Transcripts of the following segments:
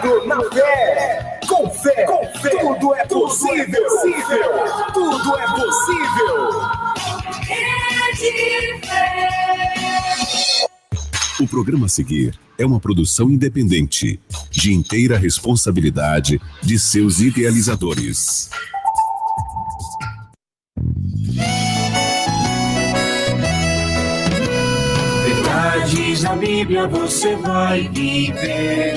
Firmado na fé. Com fé, tudo é possível. Tudo é possível. O programa a seguir é uma produção independente, de inteira responsabilidade de seus idealizadores. Verdades na Bíblia você vai viver,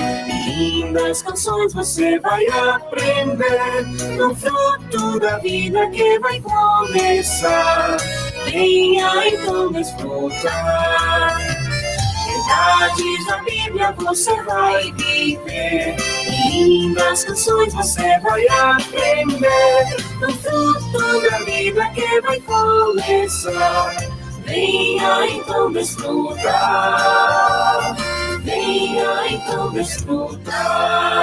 lindas canções você vai aprender, no fruto da vida que vai começar. Venha então desfrutar. Verdades na Bíblia você vai viver, lindas canções você vai aprender, no fruto da vida que vai começar. Venha então desfrutar. Venha então desfrutar.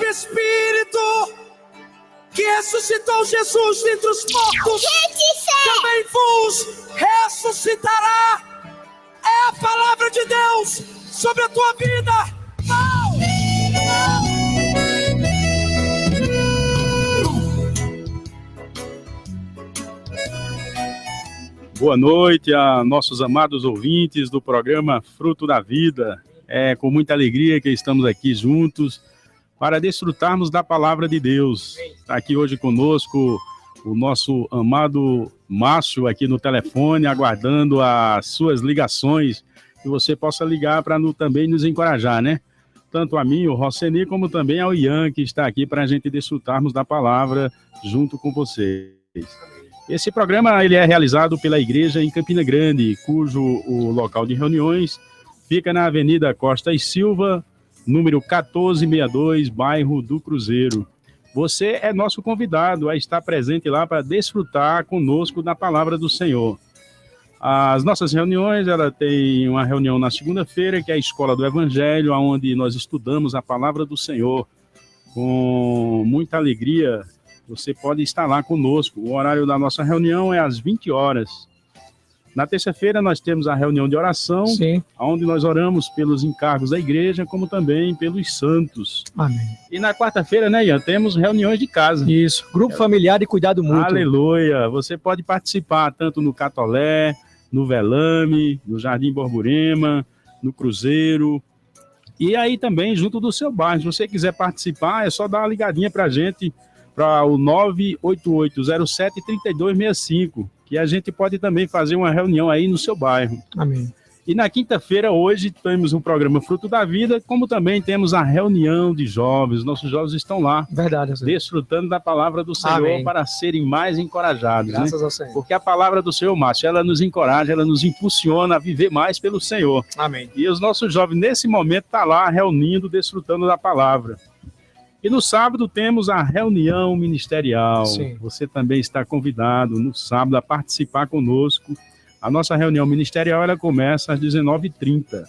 Espírito que ressuscitou Jesus dentre os mortos também vos ressuscitará. É a palavra de Deus sobre a tua vida. Boa noite a nossos amados ouvintes do programa Fruto da Vida. É com muita alegria que estamos aqui juntos para desfrutarmos da palavra de Deus. Está aqui hoje conosco o nosso amado Márcio aqui no telefone, aguardando as suas ligações, que você possa ligar para também nos encorajar, né? Tanto a mim, o Rosseni, como também ao Ian, que está aqui para a gente desfrutarmos da palavra junto com vocês. Esse programa ele é realizado pela igreja em Campina Grande, cujo o local de reuniões fica na Avenida Costa e Silva, número 1462, bairro do Cruzeiro. Você é nosso convidado a estar presente lá para desfrutar conosco da palavra do Senhor. As nossas reuniões, ela tem uma reunião na segunda-feira, que é a Escola do Evangelho, onde nós estudamos a palavra do Senhor. Com muita alegria, você pode estar lá conosco. O horário da nossa reunião é às 20 horas. Na terça-feira nós temos a reunião de oração, sim, onde nós oramos pelos encargos da igreja, como também pelos santos. Amém. E na quarta-feira, né, Ian, temos reuniões de casa. Isso, grupo familiar de cuidado mútuo. Aleluia! Você pode participar tanto no Catolé, no Velame, no Jardim Borborema, no Cruzeiro. E aí também junto do seu bairro. Se você quiser participar, é só dar uma ligadinha para a gente, para o 98807-3265. Que a gente pode também fazer uma reunião aí no seu bairro. Amém. E na quinta-feira, hoje, temos um programa Fruto da Vida, como também temos a reunião de jovens. Nossos jovens estão lá, verdade, desfrutando da palavra do Senhor. Amém. Para serem mais encorajados. Graças ao Senhor. Porque a palavra do Senhor, Márcio, ela nos encoraja, ela nos impulsiona a viver mais pelo Senhor. Amém. E os nossos jovens, nesse momento, estão lá reunindo, desfrutando da palavra. E no sábado temos a reunião ministerial. Sim. Você também está convidado no sábado a participar conosco. A nossa reunião ministerial ela começa às 19h30.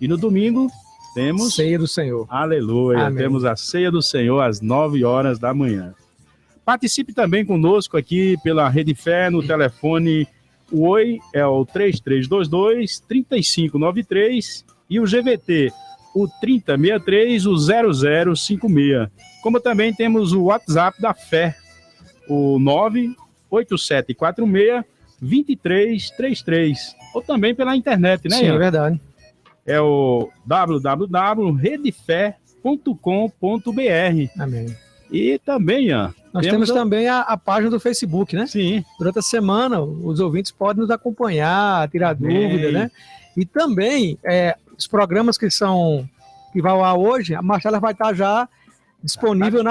E no domingo temos... Ceia do Senhor. Aleluia. Amém. Temos a Ceia do Senhor às 9 horas da manhã. Participe também conosco aqui pela Rede Fé no telefone. O Oi é o 3322-3593 e o GVT o 3063, o 0056. Como também temos o WhatsApp da Fé, o 98746-2333. Ou também pela internet, né, Sim, Ian? É verdade. É o www.redefé.com.br. Amém. E também, Ian, nós temos também a página do Facebook, né? Sim. Durante a semana, os ouvintes podem nos acompanhar, tirar dúvida, né? E também... os programas que vai ao ar hoje, a Marcela vai estar já disponível,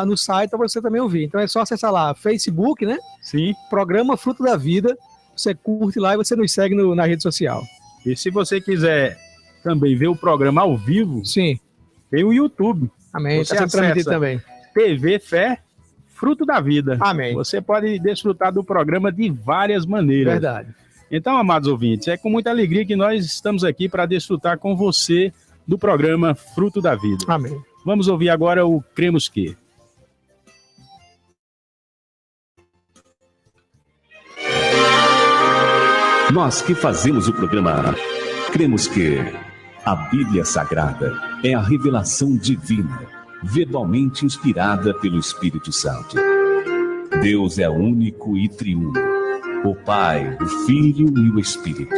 no site para você também ouvir. Então é só acessar lá, Facebook, né? Sim. Programa Fruto da Vida. Você curte lá e você nos segue na rede social. E se você quiser também ver o programa ao vivo, sim, tem o YouTube. Amém. Está sendo transmitido também. TV Fé Fruto da Vida. Amém. Você pode desfrutar do programa de várias maneiras. Verdade. Então, amados ouvintes, é com muita alegria que nós estamos aqui para desfrutar com você do programa Fruto da Vida. Amém. Vamos ouvir agora o Cremos Que. Nós que fazemos o programa, cremos que a Bíblia Sagrada é a revelação divina, verbalmente inspirada pelo Espírito Santo. Deus é único e triuno, o Pai, o Filho e o Espírito,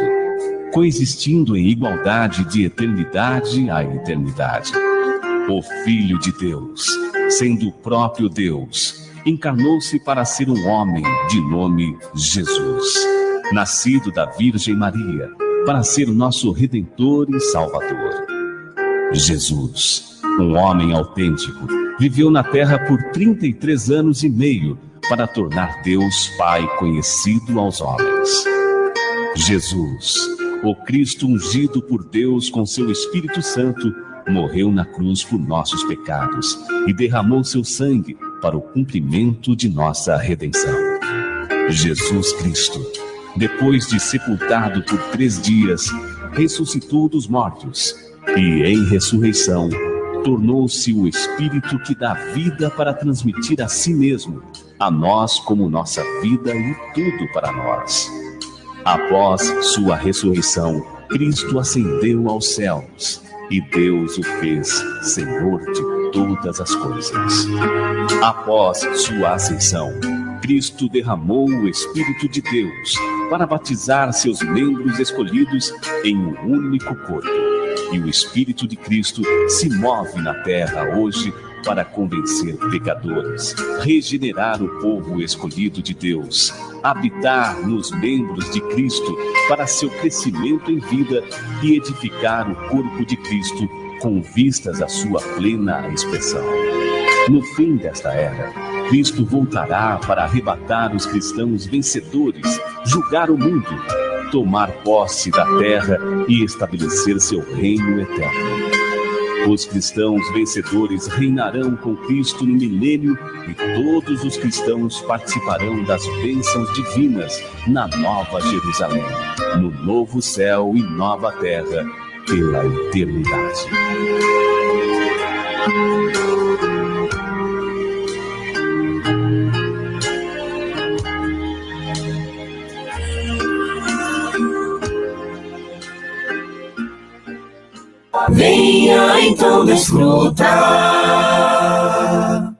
coexistindo em igualdade de eternidade a eternidade. O Filho de Deus, sendo o próprio Deus, encarnou-se para ser um homem de nome Jesus, nascido da Virgem Maria, para ser nosso Redentor e Salvador. Jesus, um homem autêntico, viveu na Terra por 33 anos e meio para tornar Deus Pai conhecido aos homens. Jesus, o Cristo ungido por Deus com seu Espírito Santo, morreu na cruz por nossos pecados e derramou seu sangue para o cumprimento de nossa redenção. Jesus Cristo, depois de sepultado por 3 dias, ressuscitou dos mortos e, em ressurreição, tornou-se o Espírito que dá vida para transmitir a si mesmo, a nós como nossa vida e tudo para nós. Após sua ressurreição, Cristo ascendeu aos céus e Deus o fez Senhor de todas as coisas. Após sua ascensão, Cristo derramou o Espírito de Deus para batizar seus membros escolhidos em um único corpo. E o Espírito de Cristo se move na terra hoje para convencer pecadores, regenerar o povo escolhido de Deus, habitar nos membros de Cristo para seu crescimento em vida e edificar o corpo de Cristo com vistas à sua plena expressão. No fim desta era, Cristo voltará para arrebatar os cristãos vencedores, julgar o mundo, tomar posse da terra e estabelecer seu reino eterno. Os cristãos vencedores reinarão com Cristo no milênio e todos os cristãos participarão das bênçãos divinas na Nova Jerusalém, no novo céu e nova terra, pela eternidade. Venha então desfrutar.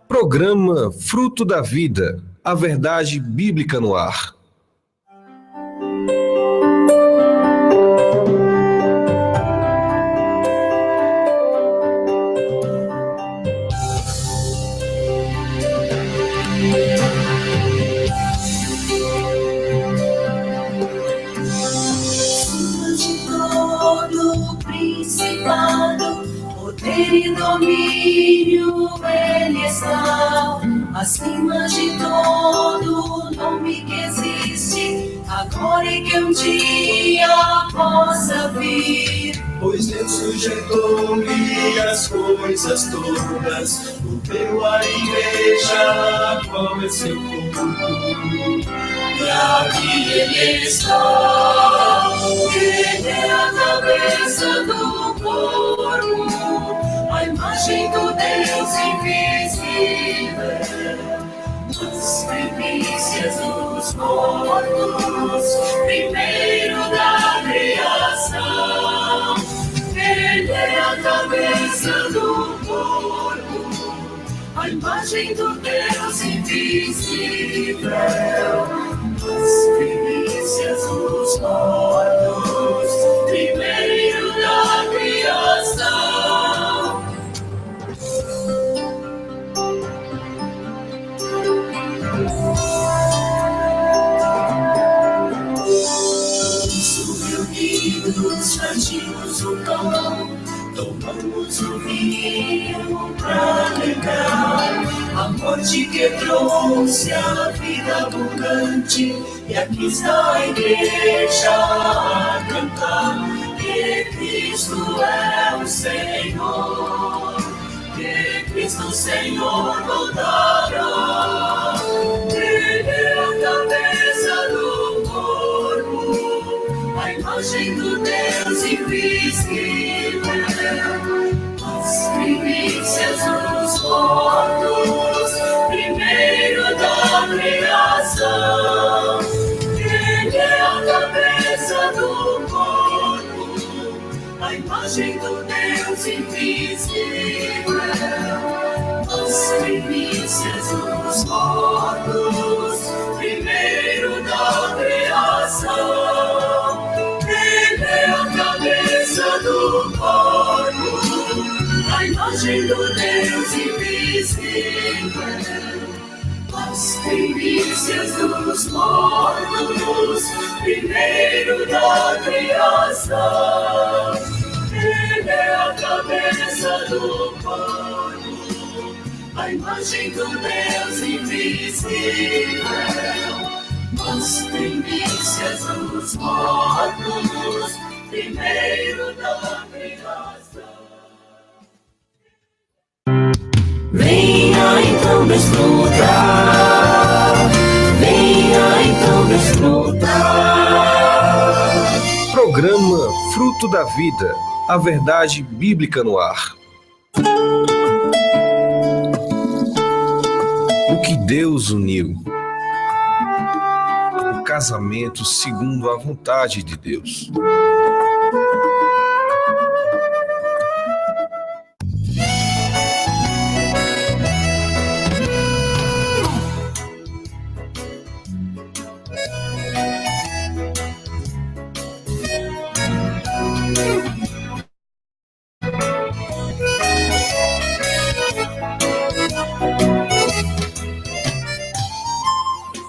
Programa Fruto da Vida, a verdade bíblica no ar. Poder e domínio ele está, acima de todo nome que existe, agora e que um dia possa vir. Pois Deus sujeitou-lhe as coisas todas, moveu a igreja, qual é seu corpo. E aqui ele está, ele é a cabeça do corpo, a imagem do Deus invisível, as primícias dos mortos, primeiro da criação. Ele é a cabeça do corpo, a imagem do Deus invisível, as primícias dos mortos, primeiro da criação. Reunidos, partimos o pão, tomamos o vinho pra lembrar a morte que trouxe a vida abundante. E aqui está a igreja a cantar que Cristo é o Senhor, que Cristo o Senhor voltará. imagem do Deus invisível, as primícias dos mortos, primeiro da criação. Ele é a cabeça do corpo, a imagem do Deus invisível, as primícias dos mortos, primeiro da criação. Ele é a cabeça do corpo, a imagem do Deus invisível, as primícias dos mortos, primeiro da criação. Ele é a cabeça do corpo, a imagem do Deus invisível, as primícias dos mortos, primeiro da criação. Venha então desfrutar, venha então desfrutar. Programa Fruto da Vida, a verdade bíblica no ar. O que Deus uniu. O casamento segundo a vontade de Deus.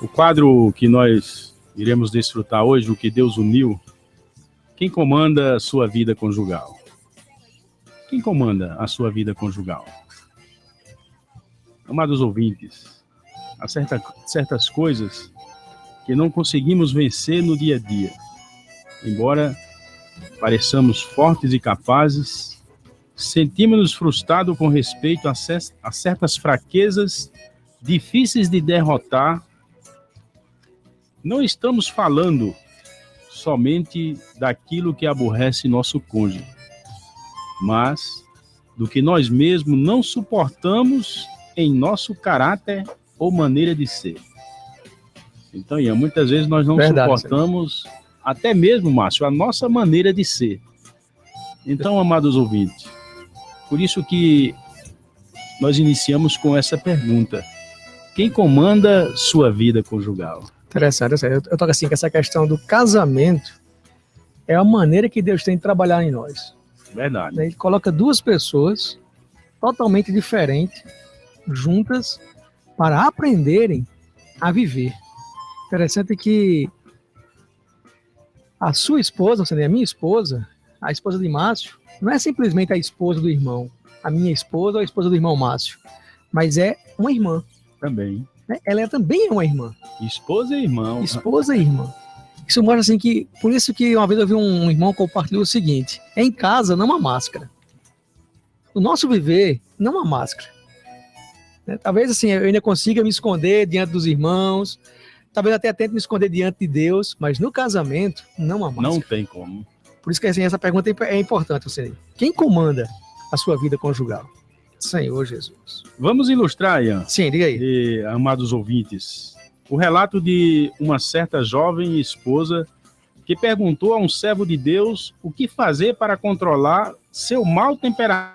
O quadro que nós iremos desfrutar hoje, o que Deus uniu. Quem comanda a sua vida conjugal? Quem comanda a sua vida conjugal? Amados ouvintes, há certas coisas que não conseguimos vencer no dia a dia. Embora pareçamos fortes e capazes, sentimos-nos frustrados com respeito a certas fraquezas difíceis de derrotar. Não estamos falando somente daquilo que aborrece nosso cônjuge, mas do que nós mesmos não suportamos em nosso caráter ou maneira de ser. Então, Ian, muitas vezes nós não suportamos, até mesmo, Márcio, a nossa maneira de ser. Então, amados ouvintes, por isso que nós iniciamos com essa pergunta: quem comanda sua vida conjugal? Interessante. Eu toco assim, que essa questão do casamento é a maneira que Deus tem de trabalhar em nós. Verdade. Ele coloca duas pessoas totalmente diferentes, juntas, para aprenderem a viver. Interessante que a sua esposa, ou seja, a minha esposa, a esposa de Márcio, não é simplesmente a esposa do irmão, a minha esposa ou a esposa do irmão Márcio, mas é uma irmã. Também. Ela também é uma irmã. Esposa e irmão. Esposa e irmã. Isso mostra assim que, por isso que uma vez eu vi um irmão compartilhou o seguinte: em casa não há máscara. No nosso viver não há máscara. Talvez assim, eu ainda consiga me esconder diante dos irmãos, talvez até tente me esconder diante de Deus, mas no casamento não há máscara. Não tem como. Por isso que assim, essa pergunta é importante. Você, quem comanda a sua vida conjugal? Senhor Jesus. Vamos ilustrar, Ian. Sim, diga aí. Amados ouvintes, o relato de uma certa jovem esposa que perguntou a um servo de Deus o que fazer para controlar seu mau temperamento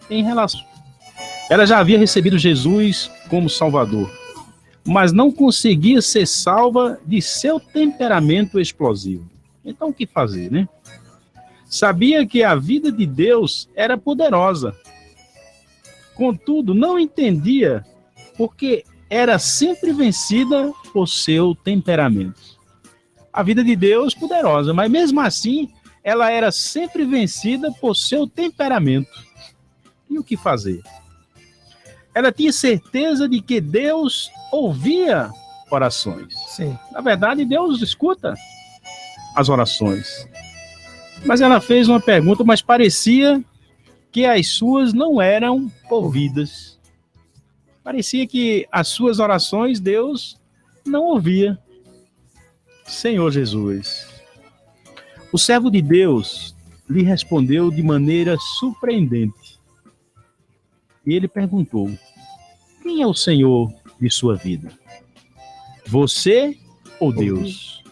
em relação. Ela já havia recebido Jesus como Salvador, mas não conseguia ser salva de seu temperamento explosivo. Então, o que fazer, né? Sabia que a vida de Deus era poderosa. Contudo, não entendia porque era sempre vencida por seu temperamento. A vida de Deus poderosa, mas mesmo assim, ela era sempre vencida por seu temperamento. E o que fazer? Ela tinha certeza de que Deus ouvia orações. Sim. Na verdade, Deus escuta as orações. Mas ela fez uma pergunta, mas parecia que as suas não eram ouvidas. Parecia que as suas orações Deus não ouvia. Senhor Jesus. O servo de Deus lhe respondeu de maneira surpreendente. E ele perguntou: quem é o Senhor de sua vida? Você ou Deus?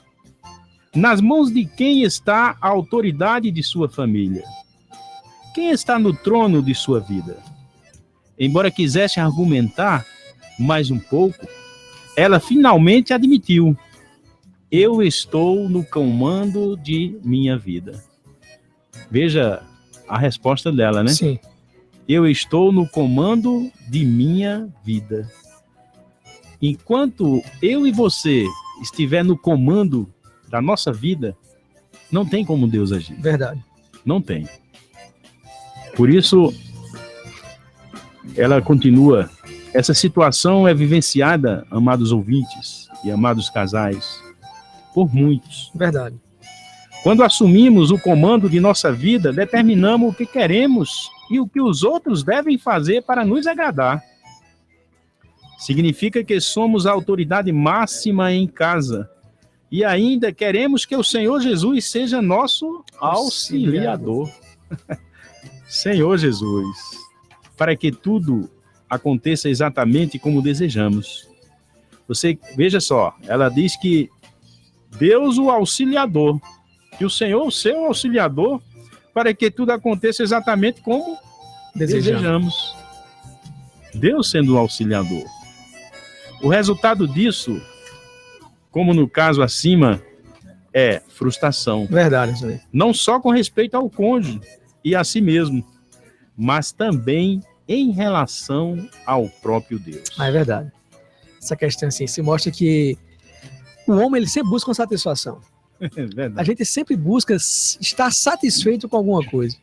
Nas mãos de quem está a autoridade de sua família? Quem está no trono de sua vida? Embora quisesse argumentar mais um pouco, ela finalmente admitiu: eu estou no comando de minha vida. Veja a resposta dela, né? Sim. Eu estou no comando de minha vida. Enquanto eu e você estiver no comando da nossa vida, não tem como Deus agir. Verdade. Não tem. Por isso, ela continua. Essa situação é vivenciada, amados ouvintes e amados casais, por muitos. Verdade. Quando assumimos o comando de nossa vida, determinamos o que queremos e o que os outros devem fazer para nos agradar. Significa que somos a autoridade máxima em casa e ainda queremos que o Senhor Jesus seja nosso auxiliador. Senhor Jesus, para que tudo aconteça exatamente como desejamos. Você, veja só, ela diz que Deus o auxiliador, que o Senhor o seu auxiliador, para que tudo aconteça exatamente como desejamos. Deus sendo o auxiliador. O resultado disso, como no caso acima, é frustração. Verdade, isso aí. Não só com respeito ao cônjuge e a si mesmo, mas também em relação ao próprio Deus. É verdade. Essa questão assim, se mostra que o homem ele sempre busca uma satisfação. É verdade. A gente sempre busca estar satisfeito com alguma coisa.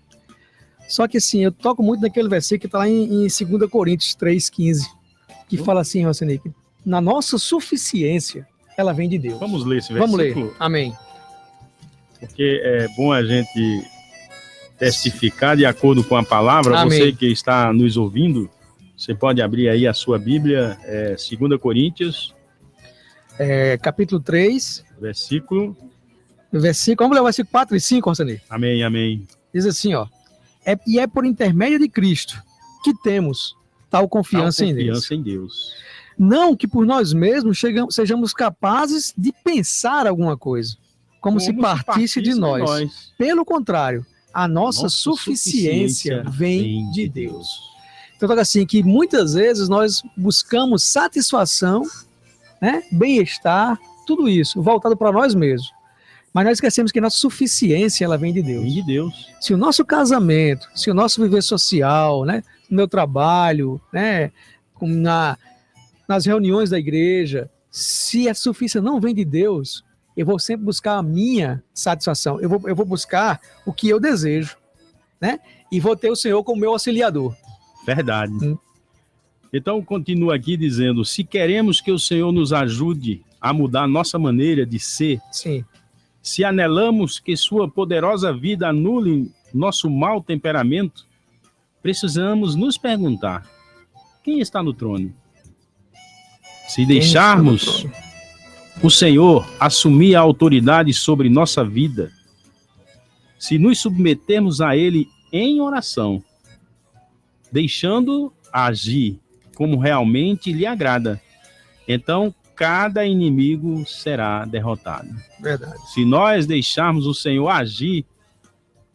Só que assim, eu toco muito naquele versículo que está lá em 2 Coríntios 3,15, que fala assim, Rosane, que na nossa suficiência, ela vem de Deus. Vamos ler esse versículo? Vamos ler. Amém. Porque é bom a gente testificar de acordo com a palavra. Amém. Você que está nos ouvindo, você pode abrir aí a sua Bíblia, 2 Coríntios. Capítulo 3. Versículo. Vamos ler o versículo 4 e 5, Rosane. Amém, amém. Diz assim, ó. E é por intermédio de Cristo que temos tal confiança em Deus. Não que por nós mesmos sejamos capazes de pensar alguma coisa, como se partisse de nós. Pelo contrário, a nossa suficiência vem de Deus. Então, assim, que muitas vezes nós buscamos satisfação, né, bem-estar, tudo isso, voltado para nós mesmos. Mas nós esquecemos que a nossa suficiência, ela vem de Deus. Vem de Deus. Se o nosso casamento, se o nosso viver social, né, no meu trabalho, né, nas reuniões da igreja, se a suficiência não vem de Deus, eu vou sempre buscar a minha satisfação. Eu vou buscar o que eu desejo, né? E vou ter o Senhor como meu auxiliador. Verdade. Então, continua aqui dizendo, se queremos que o Senhor nos ajude a mudar nossa maneira de ser, sim, se anelamos que sua poderosa vida anule nosso mau temperamento, precisamos nos perguntar, quem está no trono? Se deixarmos o Senhor assumir a autoridade sobre nossa vida, se nos submetermos a Ele em oração, deixando agir como realmente lhe agrada, então cada inimigo será derrotado. Verdade. Se nós deixarmos o Senhor agir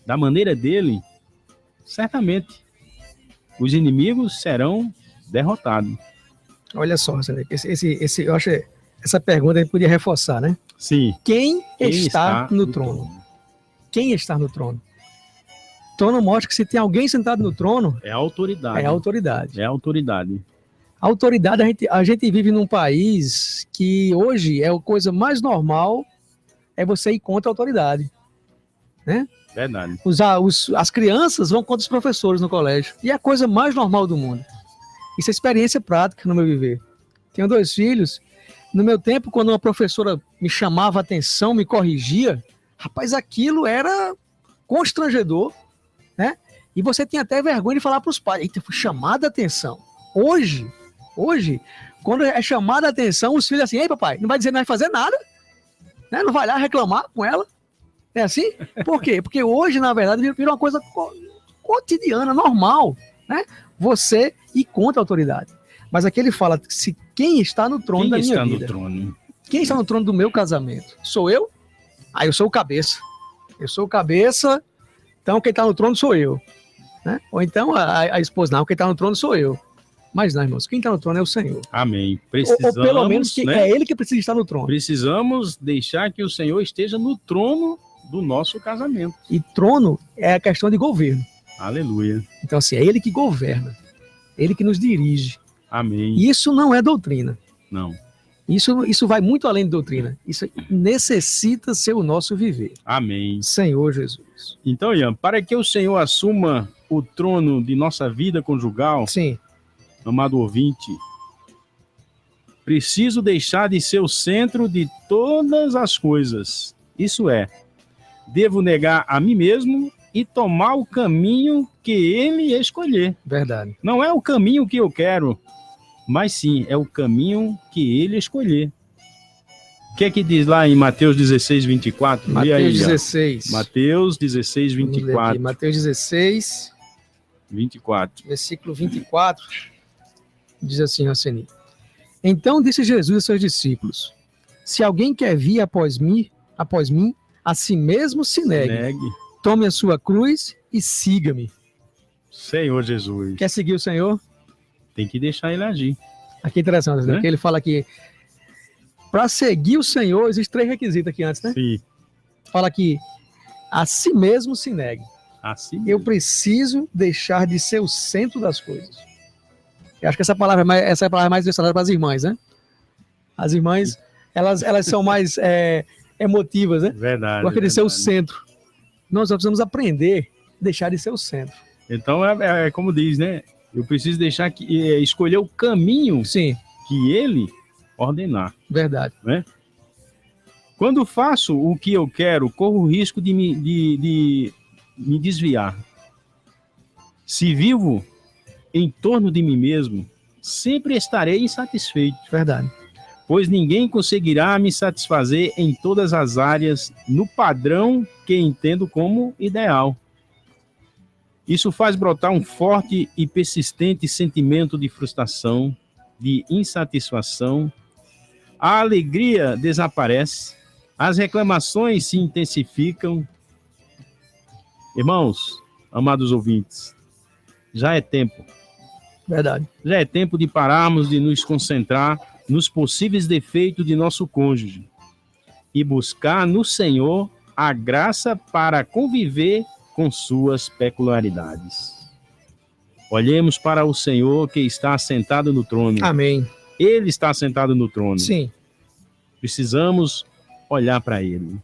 da maneira dele, certamente os inimigos serão derrotados. Olha só, eu acho que essa pergunta a gente podia reforçar, né? Sim. Quem está no trono? Quem está no trono? O trono mostra que se tem alguém sentado no trono, é a autoridade. É a autoridade. É a autoridade. A autoridade, a gente vive num país que hoje é a coisa mais normal é você ir contra a autoridade, né? Verdade. As crianças vão contra os professores no colégio. E é a coisa mais normal do mundo. Isso é experiência prática no meu viver. Tenho 2 filhos. No meu tempo, quando uma professora me chamava a atenção, me corrigia, rapaz, aquilo era constrangedor, né? E você tinha até vergonha de falar para os pais. Eita, fui chamada a atenção. Hoje, quando é chamada a atenção, os filhos assim, ei papai, não vai dizer que não vai fazer nada? né? Não vai lá reclamar com ela. É assim? Por quê? Porque hoje, na verdade, virou uma coisa cotidiana, normal, né? Você ir contra a autoridade. Mas aqui ele fala, se quem está no trono da minha vida. Quem está no trono do meu casamento? Sou eu? Aí eu sou o cabeça. Eu sou o cabeça, então quem está no trono sou eu. Né? Ou então a esposa, não, quem está no trono sou eu. Mas não, irmãos, quem está no trono é o Senhor. Amém. Precisamos, ou pelo menos né? É ele que precisa estar no trono. Precisamos deixar que o Senhor esteja no trono do nosso casamento. E trono é a questão de governo. Aleluia. Então, assim, é ele que governa. Ele que nos dirige. Amém. E isso não é doutrina. Não. Isso vai muito além de doutrina. Isso necessita ser o nosso viver. Amém. Senhor Jesus. Então, Ian, para que o Senhor assuma o trono de nossa vida conjugal, sim, amado ouvinte, preciso deixar de ser o centro de todas as coisas. Isso é, devo negar a mim mesmo e tomar o caminho que ele escolher. Verdade. Não é o caminho que eu quero, mas sim, é o caminho que ele escolher. O que é que diz lá em Mateus 16, 24? Mateus 16. Mateus 16, 24. Mateus 16, 24. Versículo 24. Diz assim, Raceni. Então disse Jesus aos seus discípulos, se alguém quer vir após mim, a si mesmo se negue. Tome a sua cruz e siga-me. Senhor Jesus. Quer seguir o Senhor? Tem que deixar ele agir. Aqui é interessante, né? Porque ele fala que para seguir o Senhor, existem 3 requisitos aqui antes, né? Sim. Fala que a si mesmo se negue. Assim eu preciso deixar de ser o centro das coisas. Eu acho que essa palavra é mais direcionada para as irmãs, né? As irmãs, elas são mais emotivas, né? Verdade. Gostam de ser o centro. Nós precisamos aprender a deixar de ser o centro. Então, é como diz, né? Eu preciso deixar escolher o caminho sim, que ele ordenar. Verdade. Né? Quando faço o que eu quero, corro o risco de me desviar. Se vivo em torno de mim mesmo, sempre estarei insatisfeito. Verdade. Pois ninguém conseguirá me satisfazer em todas as áreas no padrão que entendo como ideal. Isso faz brotar um forte e persistente sentimento de frustração, de insatisfação. A alegria desaparece, as reclamações se intensificam. Irmãos, amados ouvintes, já é tempo. Verdade. Já é tempo de pararmos de nos concentrar nos possíveis defeitos de nosso cônjuge e buscar no Senhor a graça para conviver com suas peculiaridades. Olhemos para o Senhor que está assentado no trono. Amém. Ele está assentado no trono. Sim. Precisamos olhar para ele.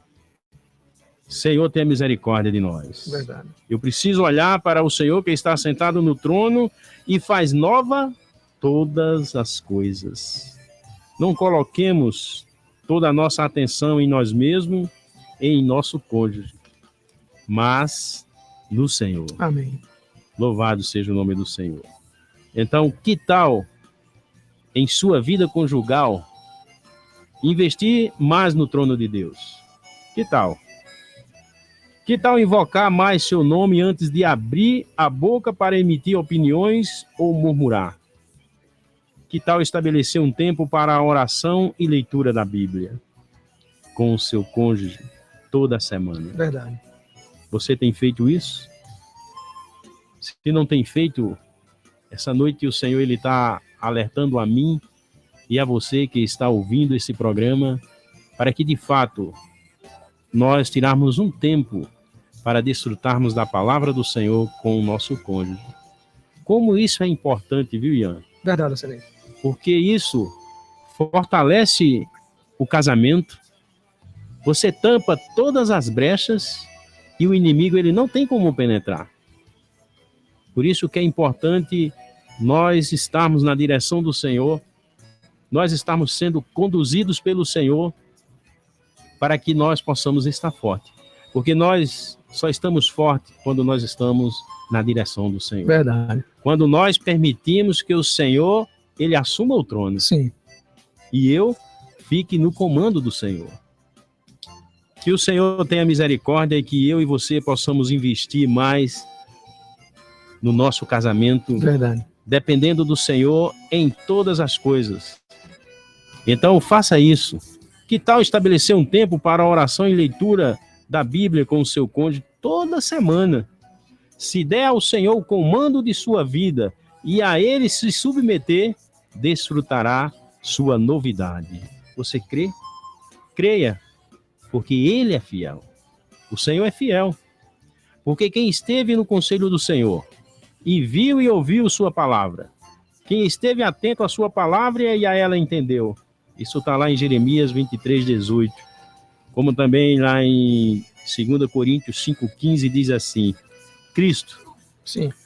Senhor, tenha misericórdia de nós. Verdade. Eu preciso olhar para o Senhor que está sentado no trono e faz nova todas as coisas. Não coloquemos toda a nossa atenção em nós mesmos e em nosso cônjuge, mas no Senhor. Amém. Louvado seja o nome do Senhor. Então, que tal, em sua vida conjugal, investir mais no trono de Deus? Que tal? Que tal invocar mais seu nome antes de abrir a boca para emitir opiniões ou murmurar? Que tal estabelecer um tempo para a oração e leitura da Bíblia com o seu cônjuge toda semana? Verdade. Você tem feito isso? Se não tem feito, essa noite o Senhor ele está alertando a mim e a você que está ouvindo esse programa para que de fato nós tirarmos um tempo para desfrutarmos da palavra do Senhor com o nosso cônjuge. Como isso é importante, viu, Ian? Verdade, excelente. Porque isso fortalece o casamento, você tampa todas as brechas e o inimigo ele não tem como penetrar. Por isso que é importante nós estarmos na direção do Senhor, nós estarmos sendo conduzidos pelo Senhor para que nós possamos estar fortes. Porque nós só estamos fortes quando nós estamos na direção do Senhor. Verdade. Quando nós permitimos que o Senhor ele assuma o trono. Sim. E eu fique no comando do Senhor. Que o Senhor tenha misericórdia e que eu e você possamos investir mais no nosso casamento. Verdade. Dependendo do Senhor em todas as coisas. Então, faça isso. Que tal estabelecer um tempo para a oração e leitura da Bíblia com o seu cônjuge toda semana? Se der ao Senhor o comando de sua vida e a Ele se submeter, desfrutará sua novidade. Você crê? Creia, porque Ele é fiel. O Senhor é fiel. Porque quem esteve no conselho do Senhor e viu e ouviu sua palavra, quem esteve atento à sua palavra e a ela entendeu. Isso está lá em Jeremias 23:18. Como também lá em 2 Coríntios 5:15 diz assim: Cristo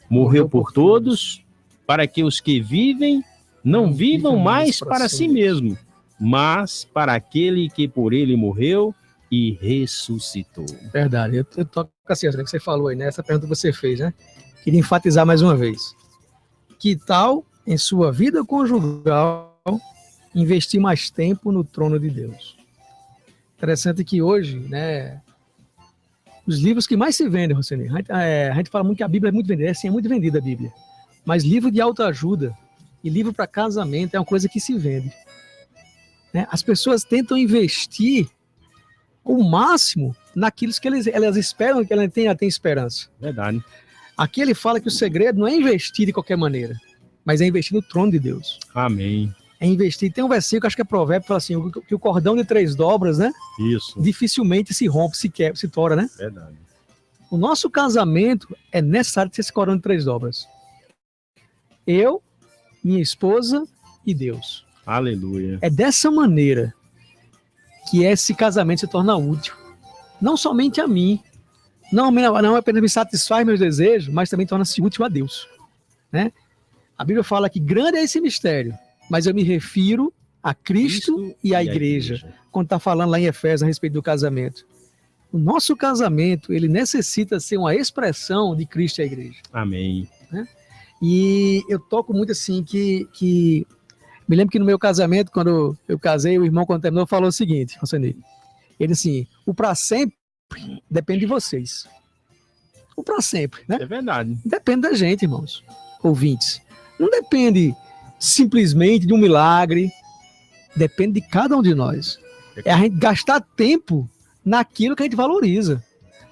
morreu por todos, para que os que vivem não vivam mais para si mesmo, mas para aquele que por ele morreu e ressuscitou. Verdade. Eu toco assim, que você falou aí, né? Essa pergunta que você fez, né? Queria enfatizar mais uma vez. Que tal, em sua vida conjugal, investir mais tempo no trono de Deus? Interessante que hoje, né, os livros que mais se vendem, Roseni, a gente fala muito que a Bíblia é muito vendida, é muito vendida a Bíblia, mas livro de autoajuda e livro para casamento é uma coisa que se vende, né? As pessoas tentam investir o máximo naquilo que elas esperam, que ela tenha esperança. Verdade. Aqui ele fala que o segredo não é investir de qualquer maneira, mas é investir no trono de Deus. Amém. É investir. Tem um versículo, acho que é Provérbio, que fala assim, que o cordão de 3 dobras, né? Isso. Dificilmente se rompe, se quebra, se tora, né? Verdade. O nosso casamento é necessário ter esse cordão de 3 dobras. Eu, minha esposa e Deus. Aleluia. É dessa maneira que esse casamento se torna útil. Não somente a mim. Não apenas me satisfaz meus desejos, mas também torna-se útil a Deus, né? A Bíblia fala que grande é esse mistério, mas eu me refiro a Cristo e à igreja, quando está falando lá em Efésios a respeito do casamento. O nosso casamento, ele necessita ser uma expressão de Cristo e a igreja. Amém. Né? E eu toco muito assim que me lembro que no meu casamento, quando eu casei, o irmão, quando terminou, falou o seguinte, Roseni, ele assim, o para sempre depende de vocês. O para sempre, né? É verdade. Depende da gente, irmãos, ouvintes. Não depende simplesmente de um milagre, depende de cada um de nós. É a gente gastar tempo naquilo que a gente valoriza.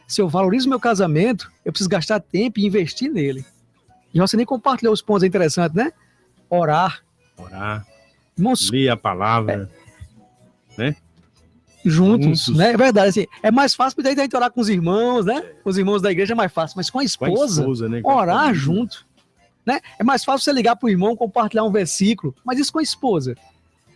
Se eu valorizo meu casamento, eu preciso gastar tempo e investir nele. E você nem compartilhou os pontos interessantes, né? Orar. Irmãos, ler a palavra, né? Juntos, né? É verdade, assim, é mais fácil porque daí a gente orar com os irmãos, né? Os irmãos da igreja é mais fácil, mas com a esposa né? orar junto, né? É mais fácil você ligar para o irmão, compartilhar um versículo, mas isso com a esposa.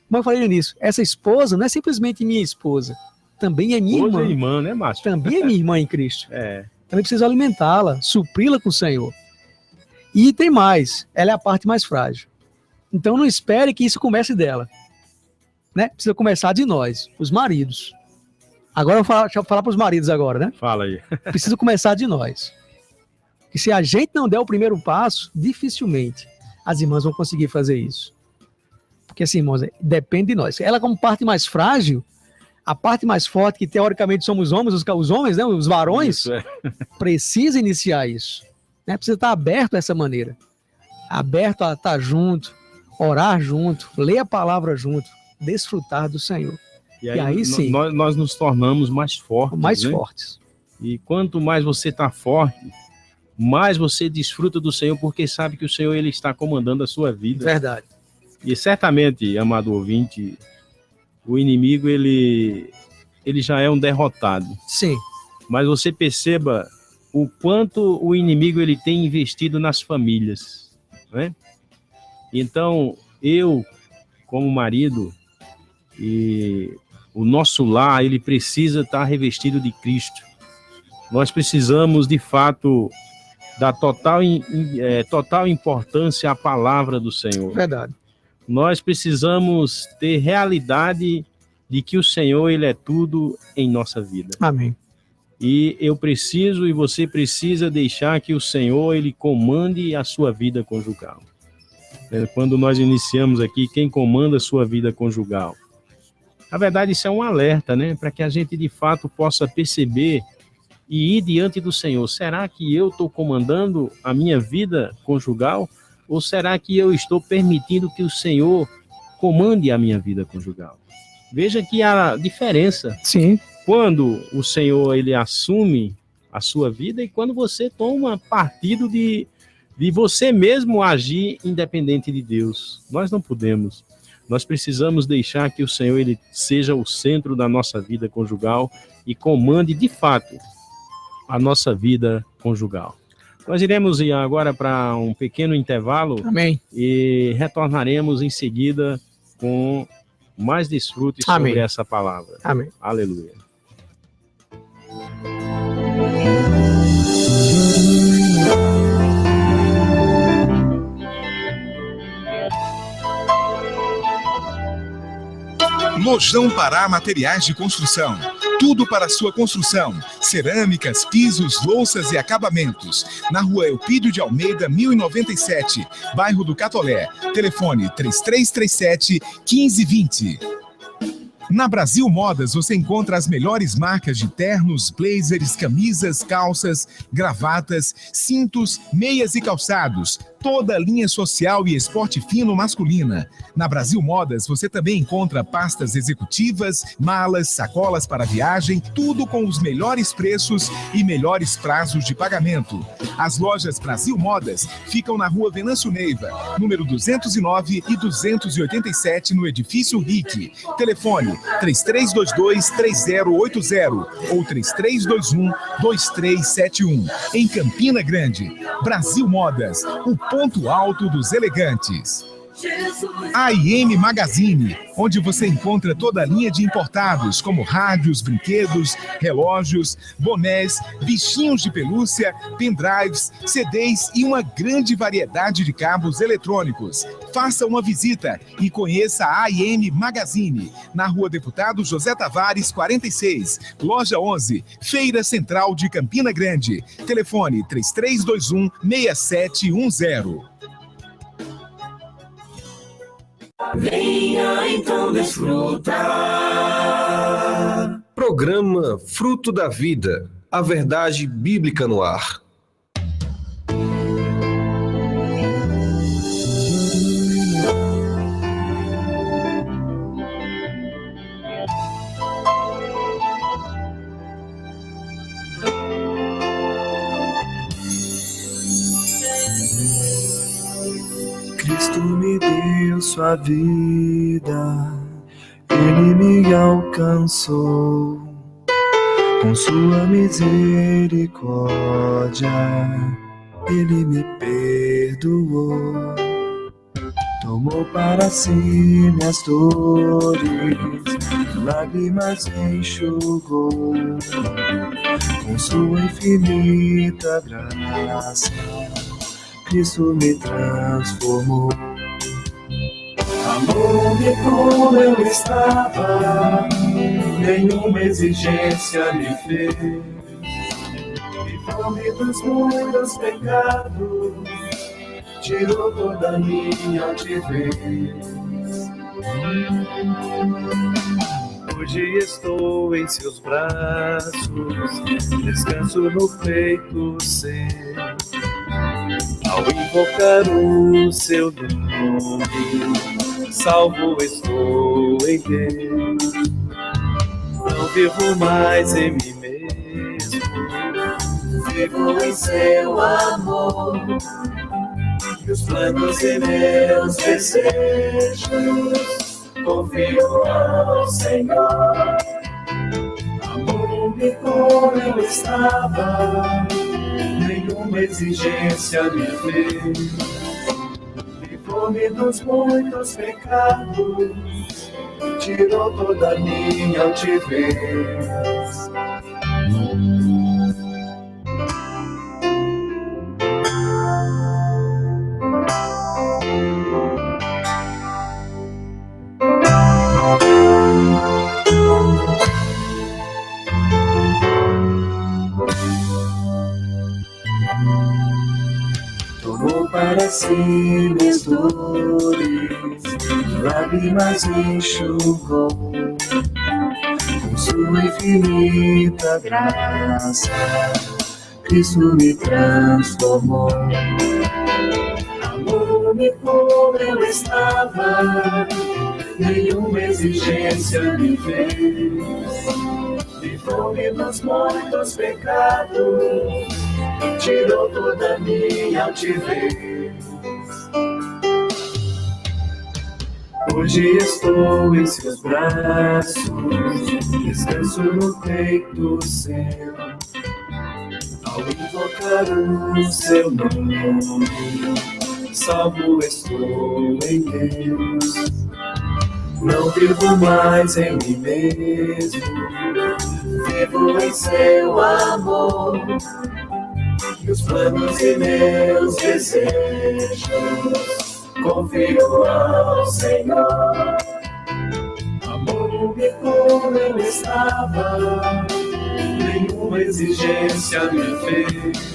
Como eu falei nisso, essa esposa não é simplesmente minha esposa, também é minha irmã. Né, Márcio? Também é minha irmã em Cristo. É. Também preciso alimentá-la, supri-la com o Senhor. E tem mais, ela é a parte mais frágil. Então não espere que isso comece dela, né? Precisa começar de nós, os maridos. Agora deixa eu falar para os maridos agora, né? Fala aí. Precisa começar de nós. E se a gente não der o primeiro passo, dificilmente as irmãs vão conseguir fazer isso. Porque assim, irmãos, depende de nós. Ela como parte mais frágil, a parte mais forte, que teoricamente somos homens, os homens, né? Os varões, isso, precisa iniciar isso. Né? Precisa estar aberto dessa maneira. Aberto a estar junto, orar junto, ler a palavra junto, desfrutar do Senhor. E aí sim, nós nos tornamos mais fortes. Mais fortes. E quanto mais você está forte, mais você desfruta do Senhor, porque sabe que o Senhor ele está comandando a sua vida. Verdade. E certamente, amado ouvinte, o inimigo ele já é um derrotado. Sim. Mas você perceba o quanto o inimigo ele tem investido nas famílias, né? Então, eu, como marido, e o nosso lar, ele precisa estar revestido de Cristo. Nós precisamos, de fato, dar total importância à palavra do Senhor. Verdade. Nós precisamos ter realidade de que o Senhor, ele é tudo em nossa vida. Amém. E eu preciso e você precisa deixar que o Senhor, ele comande a sua vida conjugal. Quando nós iniciamos aqui, quem comanda a sua vida conjugal? Na verdade, isso é um alerta, né? Para que a gente, de fato, possa perceber e ir diante do Senhor. Será que eu estou comandando a minha vida conjugal? Ou será que eu estou permitindo que o Senhor comande a minha vida conjugal? Veja que há diferença. Sim. Quando o Senhor ele assume a sua vida e quando você toma partido de você mesmo agir independente de Deus. Nós não podemos. Nós precisamos deixar que o Senhor ele seja o centro da nossa vida conjugal e comande de fato a nossa vida conjugal. Nós iremos ir agora para um pequeno intervalo. Amém. E retornaremos em seguida com mais desfrutes sobre essa palavra. Amém. Aleluia. Lojão Pará Materiais de Construção. Tudo para sua construção. Cerâmicas, pisos, louças e acabamentos. Na rua Elpídio de Almeida, 1097, bairro do Catolé. Telefone 3337-1520. Na Brasil Modas você encontra as melhores marcas de ternos, blazers, camisas, calças, gravatas, cintos, meias e calçados. Toda a linha social e esporte fino masculina. Na Brasil Modas você também encontra pastas executivas, malas, sacolas para viagem, tudo com os melhores preços e melhores prazos de pagamento. As lojas Brasil Modas ficam na rua Venâncio Neiva, número 209 e 287 no edifício RIC. Telefone 3322-3080 ou 3321-2371. Em Campina Grande. Brasil Modas, o ponto alto dos elegantes. A&M Magazine, onde você encontra toda a linha de importados, como rádios, brinquedos, relógios, bonés, bichinhos de pelúcia, pendrives, CDs e uma grande variedade de cabos eletrônicos. Faça uma visita e conheça a A&M Magazine, na Rua Deputado José Tavares, 46, Loja 11, Feira Central de Campina Grande. Telefone 3321-6710. Venha então desfrutar. Programa Fruto da Vida, a verdade bíblica no ar. Cristo me deu sua vida, Ele me alcançou, com sua misericórdia, Ele me perdoou, tomou para si minhas dores, lágrimas enxugou, com sua infinita graça. Cristo me transformou. Amou-me como eu estava, nenhuma exigência me fez. Livrou-me dos muitos pecados, tirou toda a minha altivez. Hoje estou em seus braços, descanso no peito seu. Ao invocar o seu nome, salvo estou em Deus. Não vivo mais em mim mesmo, vivo em seu amor. E os planos e meus desejos confio ao Senhor. Amou-me como eu estava, nenhuma exigência me fez. Livrou-me dos muitos pecados, tirou toda a minha altivez. Tomou para si minhas dores, lágrimas enxugou, sua infinita graça, Cristo me transformou. Amou-me como eu estava, nenhuma exigência me fez. Livrou-me dos muitos pecados, tirou toda a minha altivez. Hoje estou em seus braços, descanso no peito seu. Ao invocar o seu nome, salvo estou em Deus. Não vivo mais em mim mesmo, vivo em seu amor. Meus planos e meus desejos confio ao Senhor. Amou-me como eu estava, nenhuma exigência me fez.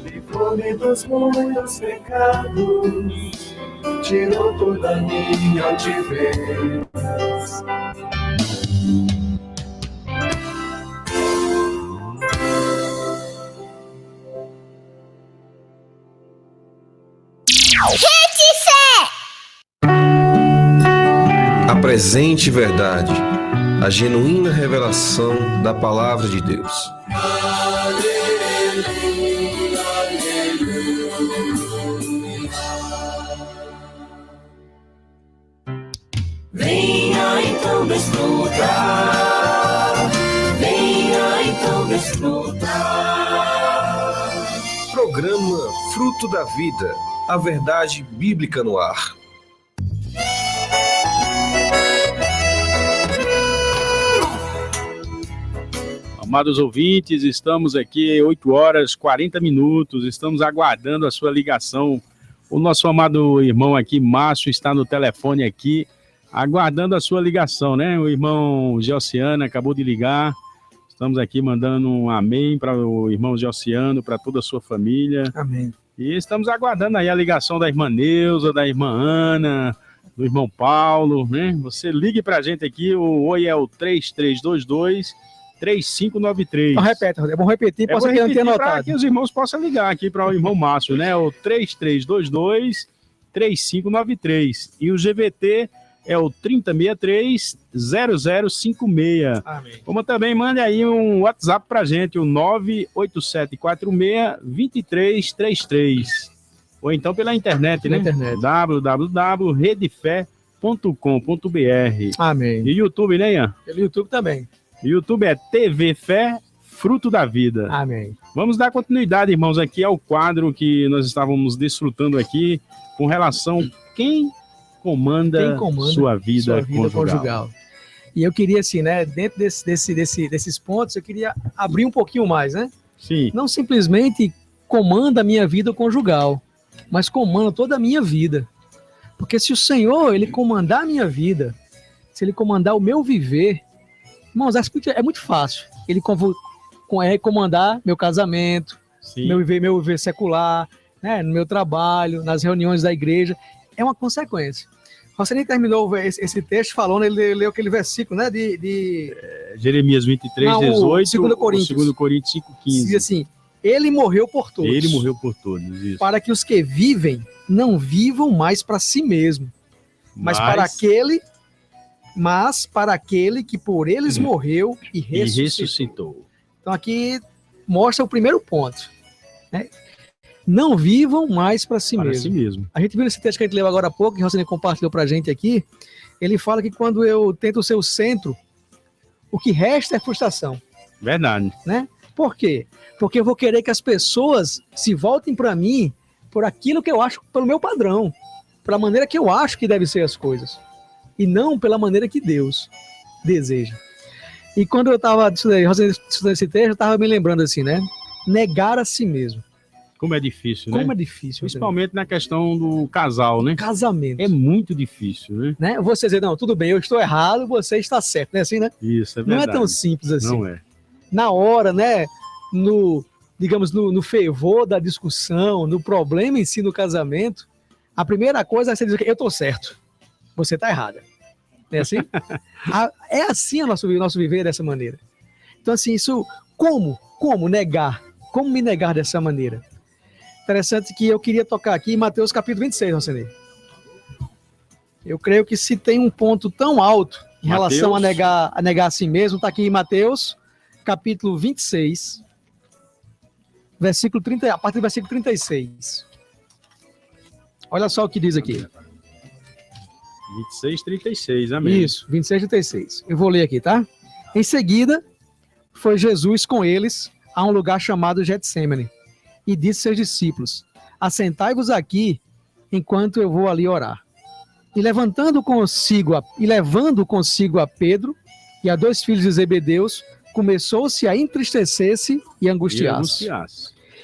Livrou-me dos muitos pecados, tirou toda a minha altivez. A presente verdade, a genuína revelação da palavra de Deus. Venha então desfrutar, venha então desfrutar. Programa Fruto da Vida, a verdade bíblica no ar. Amados ouvintes, estamos aqui 8 horas 40 minutos, estamos aguardando a sua ligação. O nosso amado irmão aqui, Márcio, está no telefone aqui, aguardando a sua ligação, né? O irmão Geociano acabou de ligar, estamos aqui mandando um amém para o irmão Geociano, para toda a sua família. Amém. E estamos aguardando aí a ligação da irmã Neuza, da irmã Ana, do irmão Paulo, né? Você ligue para a gente aqui, o oi é o 3322-3593. Então repete, é bom repetir para você que não tenha notado. Para que os irmãos possam ligar aqui para o irmão Márcio, né? O 3322-3593. E o GVT é o 3063-0056. Amém. Como também mande aí um WhatsApp para a gente, o 98746-2333. Ou então pela internet, né? www.redefé.com.br. Amém. E YouTube, né, Ian? Pelo YouTube também. YouTube é TV Fé, Fruto da Vida. Amém. Vamos dar continuidade, irmãos, aqui ao quadro que nós estávamos desfrutando aqui com relação quem comanda sua vida conjugal. E eu queria, assim, né, dentro desses pontos, eu queria abrir um pouquinho mais, né? Sim. Não simplesmente comanda a minha vida conjugal, mas comanda toda a minha vida. Porque se o Senhor, ele comandar a minha vida, se ele comandar o meu viver, irmãos, é muito fácil. Ele comandar meu casamento, meu viver secular, né, no meu trabalho, nas reuniões da igreja. É uma consequência. Você nem terminou esse texto falando, ele leu aquele versículo, né, de Jeremias 23:18, 2 Coríntios 5:15. Diz assim, ele morreu por todos. Ele morreu por todos, isso. Para que os que vivem não vivam mais para si mesmo, mas para aquele que por eles morreu e ressuscitou. Então aqui mostra o primeiro ponto, né? Não vivam mais para si mesmo. A gente viu esse texto que a gente leu agora há pouco, que o Rosane compartilhou para a gente aqui. Ele fala que quando eu tento ser o centro, o que resta é frustração. Verdade. Né? Por quê? Porque eu vou querer que as pessoas se voltem para mim por aquilo que eu acho, pelo meu padrão, pela maneira que eu acho que devem ser as coisas, e não pela maneira que Deus deseja. E quando eu estava estudando esse texto, eu estava me lembrando assim, né? Negar a si mesmo. Como é difícil, né? Como é difícil. Principalmente na questão do casal, né? Casamento. É muito difícil, né? Você dizer, não, tudo bem, eu estou errado, você está certo, não é assim, né? Isso, é verdade. Não é tão simples assim. Não é. Na hora, né? No fervor da discussão, no problema em si no casamento, a primeira coisa é você dizer que eu estou certo, você está errada. É assim? É assim o nosso viver dessa maneira. Então, assim, isso, como negar? Como me negar dessa maneira? Interessante que eu queria tocar aqui em Mateus capítulo 26, Rocinei. Eu creio que se tem um ponto tão alto em relação a negar a si mesmo, está aqui em Mateus capítulo 26, versículo 30, a partir do versículo 36. Olha só o que diz aqui. 26, 36, amém. Isso, 26, 36. Eu vou ler aqui, tá? Em seguida, foi Jesus com eles a um lugar chamado Getsêmani e disse aos seus discípulos: assentai-vos aqui enquanto eu vou ali orar. E levando consigo a Pedro e a 2 filhos de Zebedeus, começou-se a entristecer-se e angustiar-se.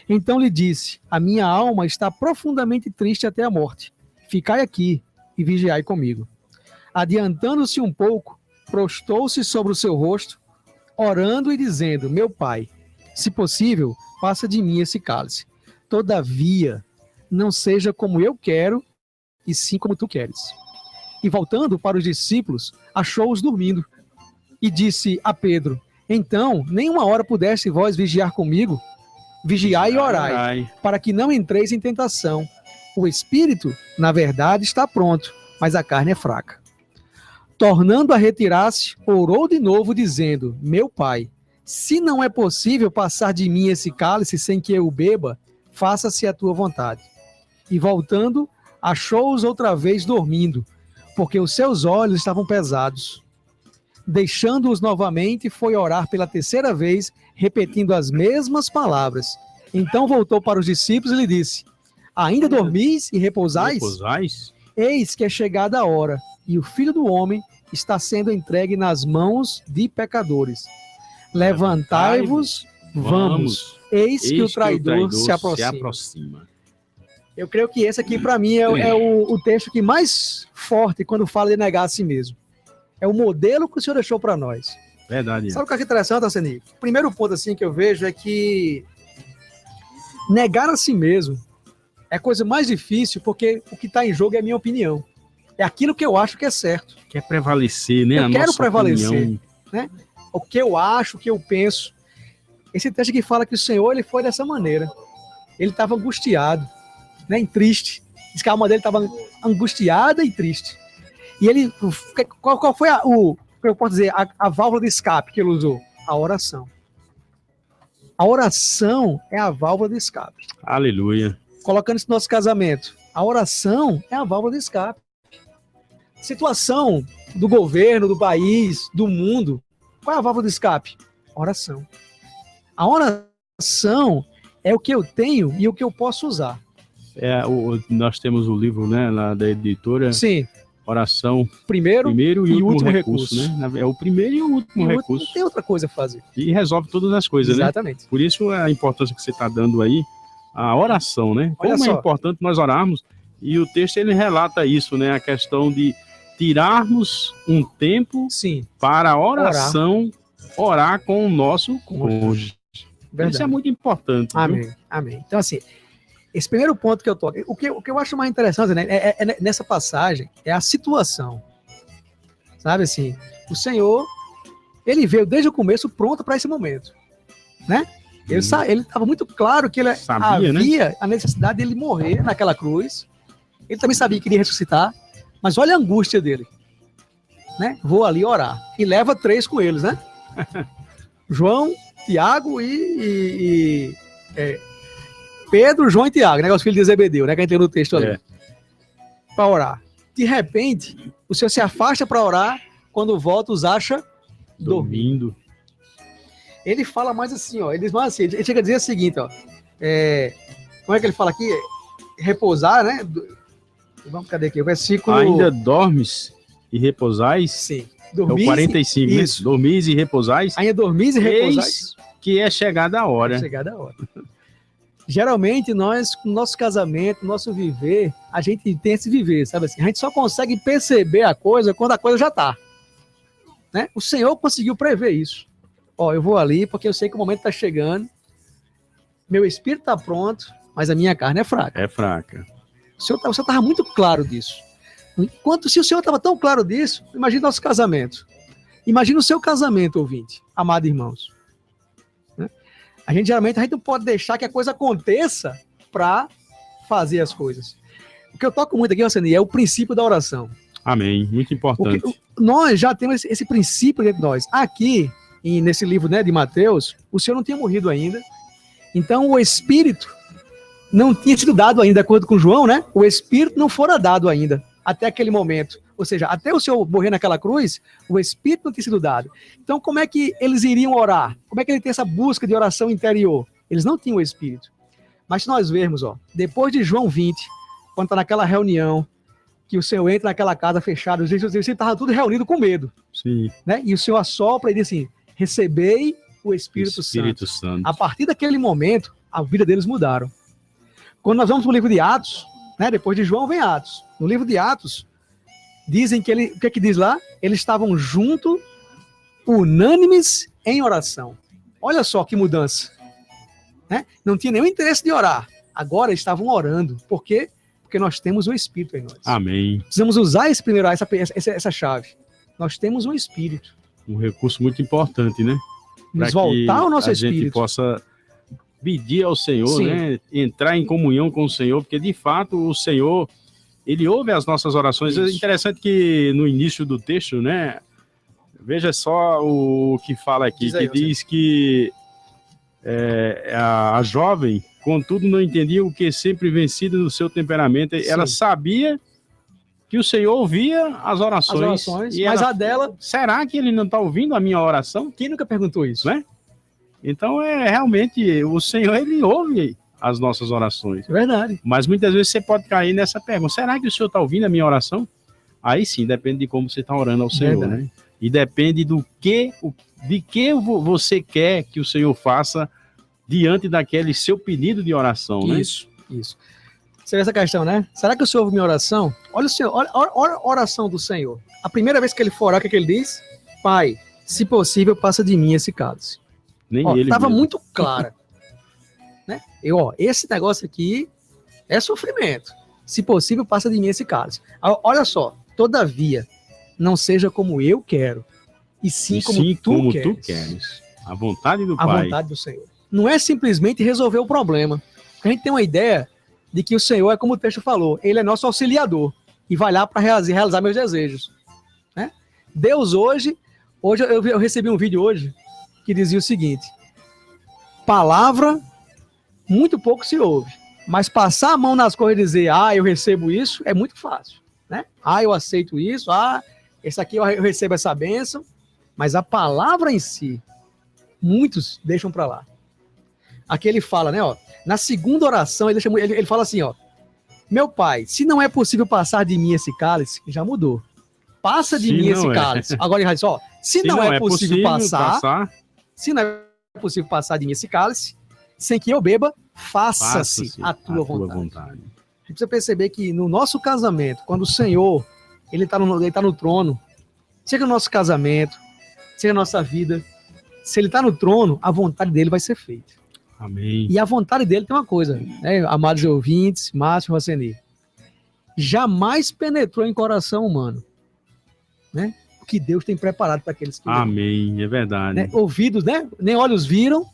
Então lhe disse: a minha alma está profundamente triste até a morte. Ficai aqui e vigiai comigo. Adiantando-se um pouco, prostou-se sobre o seu rosto, orando e dizendo: meu pai, se possível, passa de mim esse cálice. Todavia, não seja como eu quero, e sim como tu queres. E voltando para os discípulos, achou-os dormindo. E disse a Pedro: então, nem uma hora pudeste vós vigiar comigo? Vigiai e orai, para que não entreis em tentação. O espírito, na verdade, está pronto, mas a carne é fraca. Tornando a retirar-se, orou de novo, dizendo: meu pai, se não é possível passar de mim esse cálice sem que eu o beba, faça-se a tua vontade. E voltando, achou-os outra vez dormindo, porque os seus olhos estavam pesados. Deixando-os novamente, foi orar pela terceira vez, repetindo as mesmas palavras. Então voltou para os discípulos e lhe disse: ainda dormis e repousais? Eis que é chegada a hora, e o Filho do Homem está sendo entregue nas mãos de pecadores. Levantai-vos, vamos. Eis que o traidor se aproxima. Eu creio que esse aqui, para mim, é o texto que mais forte quando fala de negar a si mesmo. É o modelo que o Senhor deixou para nós. Verdade. Sabe o que é interessante, Arseni? O primeiro ponto assim, que eu vejo é que negar a si mesmo é a coisa mais difícil, porque o que está em jogo é a minha opinião. É aquilo que eu acho que é certo. Quer prevalecer, né? Eu quero prevalecer. Né? O que eu acho, o que eu penso. Esse texto aqui fala que o Senhor ele foi dessa maneira. Ele estava angustiado, né? E triste. Diz que a alma dele estava angustiada e triste. E ele, qual foi eu posso dizer, a válvula de escape que ele usou? A oração. A oração é a válvula de escape. Aleluia. Colocando isso no nosso casamento. A oração é a válvula de escape. Situação do governo, do país, do mundo. Qual é a válvula de escape? Oração. A oração é o que eu tenho e o que eu posso usar. Nós temos o livro, né, lá da editora. Sim. Oração. Primeiro e último recurso. Né? É o primeiro e o último recurso. Não tem outra coisa a fazer. E resolve todas as coisas, exatamente. Né? Por isso a importância que você está dando aí, a oração, né? Como é importante nós orarmos. E o texto ele relata isso, né? A questão de tirarmos um tempo para a oração, orar com o nosso cônjuge. Isso é muito importante. Amém. Viu? Amém. Então, assim, esse primeiro ponto que eu toco, o que eu acho mais interessante, né, nessa passagem, é a situação. Sabe assim, o Senhor, ele veio desde o começo pronto para esse momento, né? Ele estava muito claro que havia a necessidade dele morrer naquela cruz. Ele também sabia que iria ressuscitar, mas olha a angústia dele, né? Vou ali orar. E leva 3 com eles, né? João, Tiago e Pedro, João e Tiago, né? Os filhos de Zebedeu, né? Que a gente tem no texto ali. Para orar. De repente, o Senhor se afasta para orar, quando volta, os acha dormindo. Ele fala mais assim, ó. Ele chega a dizer o seguinte, ó. Como é que ele fala aqui? Repousar, né? Vamos, cadê aqui? O versículo. Ainda dormes e repousais? Sim. Dormis, é o 45, né? Dormis e repousais? Ainda dormis e repousais? Que é chegada a hora. Geralmente, nós, no nosso casamento, no nosso viver, a gente tem esse viver, sabe assim? A gente só consegue perceber a coisa quando a coisa já tá. Né? O Senhor conseguiu prever isso. Ó, eu vou ali porque eu sei que o momento tá chegando, meu espírito tá pronto, mas a minha carne é fraca. É fraca. O Senhor estava muito claro disso. Enquanto, se o Senhor estava tão claro disso, imagine nosso casamento. Imagina o seu casamento, ouvinte, amado irmãos. Né? Geralmente a gente não pode deixar que a coisa aconteça para fazer as coisas. O que eu toco muito aqui, Roseni, é o princípio da oração. Amém. Muito importante. Nós já temos esse princípio dentro de nós. Aqui, nesse livro, né, de Mateus, o Senhor não tinha morrido ainda. Então o Espírito não tinha sido dado ainda, de acordo com João, né? O Espírito não fora dado ainda, até aquele momento. Ou seja, até o Senhor morrer naquela cruz, o Espírito não tinha sido dado. Então como é que eles iriam orar? Como é que ele tem essa busca de oração interior? Eles não tinham o Espírito. Mas se nós vermos, depois de João 20, quando está naquela reunião, que o Senhor entra naquela casa fechada, os discípulos estavam tudo reunidos com medo. Sim. Né? E o Senhor assopra e diz assim, recebei o Espírito Santo. A partir daquele momento, a vida deles mudaram. Quando nós vamos para o livro de Atos, né, depois de João vem Atos. No livro de Atos, dizem que o que é que diz lá? Eles estavam juntos, unânimes em oração. Olha só que mudança. Né? Não tinha nenhum interesse de orar. Agora estavam orando. Por quê? Porque nós temos o Espírito em nós. Amém. Precisamos usar essa chave. Nós temos um Espírito. Um recurso muito importante, né? Nos voltar ao nosso Espírito. A gente possa pedir ao Senhor, né? Entrar em comunhão com o Senhor, porque de fato o Senhor, Ele ouve as nossas orações. Isso. É interessante que no início do texto, né? Veja só o que fala aqui, diz que a jovem, contudo, não entendia o que sempre vencido no seu temperamento. Sim. Ela sabia que o Senhor ouvia as orações. Mas a dela... Será que ele não está ouvindo a minha oração? Quem nunca perguntou isso? Né? Então, realmente, o Senhor, ele ouve as nossas orações. Verdade. Mas muitas vezes você pode cair nessa pergunta. Será que o Senhor está ouvindo a minha oração? Aí sim, depende de como você está orando ao Senhor. Né? E depende de que você quer que o Senhor faça diante daquele seu pedido de oração, né? Isso. Você vê essa questão, né? Será que o Senhor ouve minha oração? Olha o Senhor, olha a oração do Senhor. A primeira vez que ele for orar, o que ele diz? Pai, se possível, passa de mim esse cálice. Nem ele estava mesmo. muito clara. Né? Esse negócio aqui é sofrimento. Se possível, passa de mim esse cálice. Olha só, todavia, não seja como eu quero, e sim como tu queres. A vontade do Pai. A vontade do Senhor. Não é simplesmente resolver o problema. A gente tem uma ideia de que o Senhor é como o texto falou, ele é nosso auxiliador e vai lá para realizar meus desejos. Né? Deus hoje eu recebi um vídeo hoje que dizia o seguinte: palavra muito pouco se ouve, mas passar a mão nas coisas e dizer, eu recebo isso, é muito fácil. Né? Eu aceito isso, esse aqui eu recebo essa bênção, mas a palavra em si, muitos deixam para lá. Aqui ele fala, né, na segunda oração, ele fala assim, meu pai, se não é possível passar de mim esse cálice, já mudou. Passa de mim esse cálice. Agora ele diz, se não é possível passar, se não é possível passar de mim esse cálice, sem que eu beba, faça-se a tua vontade. A gente precisa perceber que no nosso casamento, quando o Senhor, ele tá no trono, seja no nosso casamento, seja na nossa vida, se ele está no trono, a vontade dele vai ser feita. Amém. E a vontade dele tem uma coisa, né, amados ouvintes, Márcio e Roseni, jamais penetrou em coração humano, né, o que Deus tem preparado para aqueles que amém, é verdade. Né, ouvidos, né, nem olhos viram,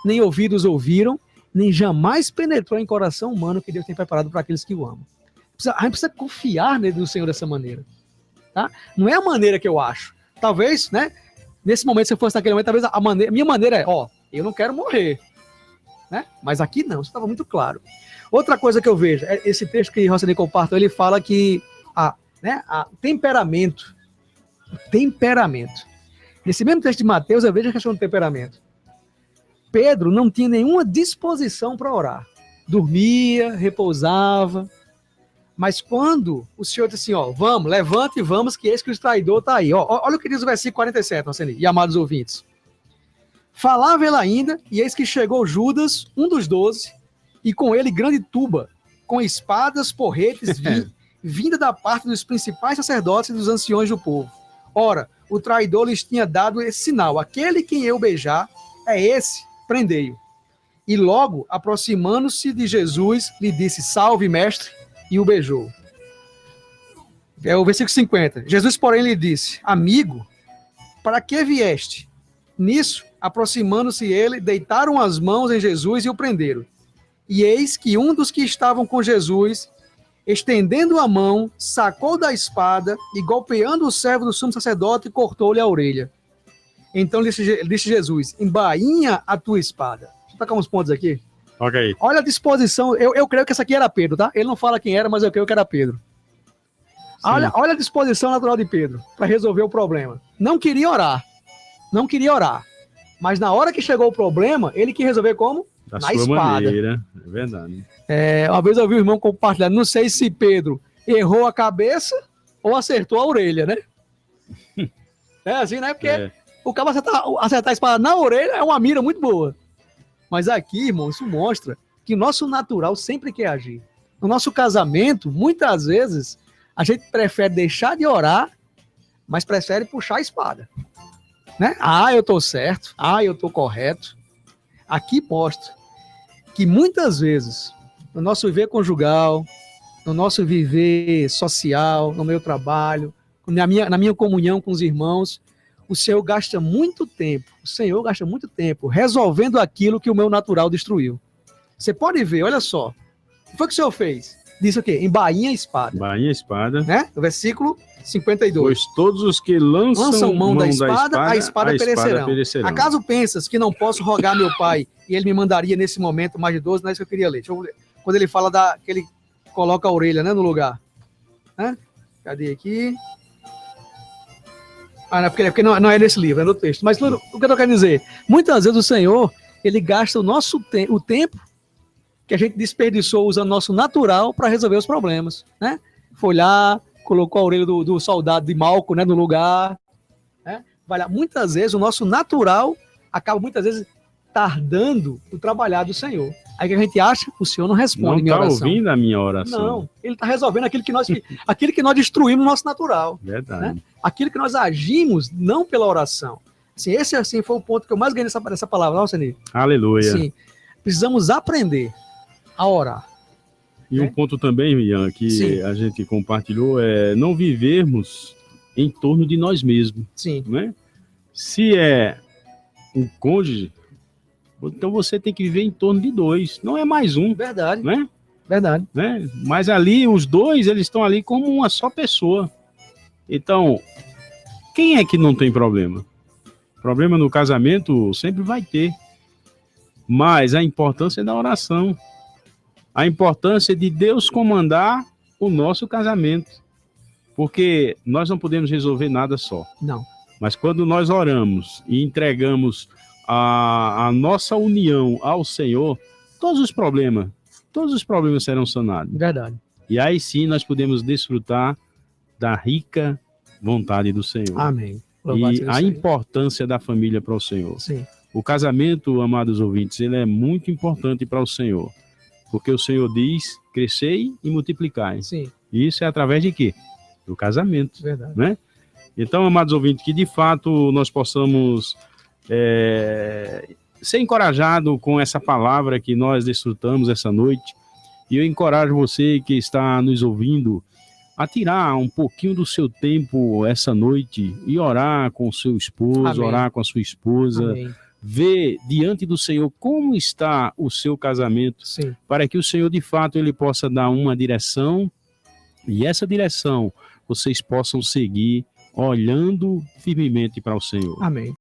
nem ouvidos ouviram, nem jamais penetrou em coração humano o que Deus tem preparado para aqueles que o amam. A gente precisa confiar no Senhor dessa maneira. Tá? Não é a maneira que eu acho. Talvez, né, nesse momento, se eu fosse naquele momento, talvez a minha maneira é, eu não quero morrer. Né? Mas aqui não, isso estava muito claro. Outra coisa que eu vejo, esse texto que Roseli compartilhou, ele fala que temperamento. Nesse mesmo texto de Mateus, eu vejo a questão do temperamento. Pedro não tinha nenhuma disposição para orar. Dormia, repousava. Mas quando o Senhor disse assim, vamos, levante e vamos, que esse que o traidor está aí. Olha o que diz o versículo 47, Roseli, e amados ouvintes. Falava ele ainda, e eis que chegou Judas, um dos 12, e com ele grande tuba, com espadas, porretes, vinda da parte dos principais sacerdotes e dos anciões do povo. Ora, o traidor lhes tinha dado esse sinal: aquele quem eu beijar, é esse, prendei-o. E logo, aproximando-se de Jesus, lhe disse, salve, mestre, e o beijou. É o versículo 50. Jesus, porém, lhe disse: amigo, para que vieste? Nisso, aproximando-se ele, deitaram as mãos em Jesus e o prenderam. E eis que um dos que estavam com Jesus, estendendo a mão, sacou da espada e, golpeando o servo do sumo sacerdote, cortou-lhe a orelha. Então disse Jesus: embainha a tua espada. Deixa eu tocar uns pontos aqui. Ok. Olha a disposição. Eu creio que essa aqui era Pedro, tá? Ele não fala quem era, mas eu creio que era Pedro. Olha a disposição natural de Pedro para resolver o problema. Não queria orar. Mas na hora que chegou o problema, ele quis resolver como? Da na sua espada. maneira. É verdade. Uma vez eu vi o irmão compartilhando, não sei se Pedro errou a cabeça ou acertou a orelha, né? É assim, né? Porque o cara acertar a espada na orelha é uma mira muito boa. Mas aqui, irmão, isso mostra que o nosso natural sempre quer agir. No nosso casamento, muitas vezes, a gente prefere deixar de orar, mas prefere puxar a espada. Né? Eu tô certo. Eu tô correto. Aqui mostra que muitas vezes, no nosso viver conjugal, no nosso viver social, no meu trabalho, na minha comunhão com os irmãos, o Senhor gasta muito tempo resolvendo aquilo que o meu natural destruiu. Você pode ver, olha só. O que foi que o Senhor fez? Disse o quê? Embainha a espada. Embainha a espada. Né? No versículo 52. Pois todos os que lançam mão da espada, a espada perecerão. Acaso pensas que não posso rogar meu pai e ele me mandaria nesse momento mais de 12? Não é isso que eu queria ler. Deixa eu ler. Quando ele fala que ele coloca a orelha, né, no lugar. Né? Cadê aqui? Não, porque não é nesse livro, é no texto. Mas o que eu tô querendo dizer? Muitas vezes o Senhor, ele gasta o tempo que a gente desperdiçou usando nosso natural para resolver os problemas. Né? Foi lá, colocou a orelha do soldado de Malco, né, no lugar. Né? Vai lá. Muitas vezes o nosso natural acaba muitas vezes tardando o trabalhar do Senhor. Aí que a gente acha, o Senhor não responde minha oração. Não está ouvindo a minha oração. Não, ele está resolvendo aquilo que nós destruímos no nosso natural. Verdade. Né? Aquilo que nós agimos não pela oração. Assim, esse foi o ponto que eu mais ganhei nessa palavra, não, Senhor? Aleluia. Sim, precisamos aprender a orar. E um ponto também, Ian, que a gente compartilhou é não vivermos em torno de nós mesmos. Sim. Né? Se é um cônjuge, então você tem que viver em torno de dois, não é mais um. Verdade. Né? Verdade. Né? Mas ali, os dois, eles estão ali como uma só pessoa. Então, quem é que não tem problema? Problema no casamento sempre vai ter. Mas a importância é da oração. A importância de Deus comandar o nosso casamento. Porque nós não podemos resolver nada só. Não. Mas quando nós oramos e entregamos a nossa união ao Senhor, todos os problemas serão sanados. Verdade. E aí sim nós podemos desfrutar da rica vontade do Senhor. Amém. E a importância da família para o Senhor. Sim. O casamento, amados ouvintes, ele é muito importante para o Senhor. Porque o Senhor diz, crescei e multiplicai. Sim. E isso é através de quê? Do casamento. Verdade. Né? Então, amados ouvintes, que de fato nós possamos ser encorajados com essa palavra que nós desfrutamos essa noite. E eu encorajo você que está nos ouvindo a tirar um pouquinho do seu tempo essa noite e orar com o seu esposo, Amém. Orar com a sua esposa, Amém. Ver diante do Senhor como está o seu casamento, Sim. Para que o Senhor, de fato, ele possa dar uma direção e essa direção vocês possam seguir olhando firmemente para o Senhor. Amém.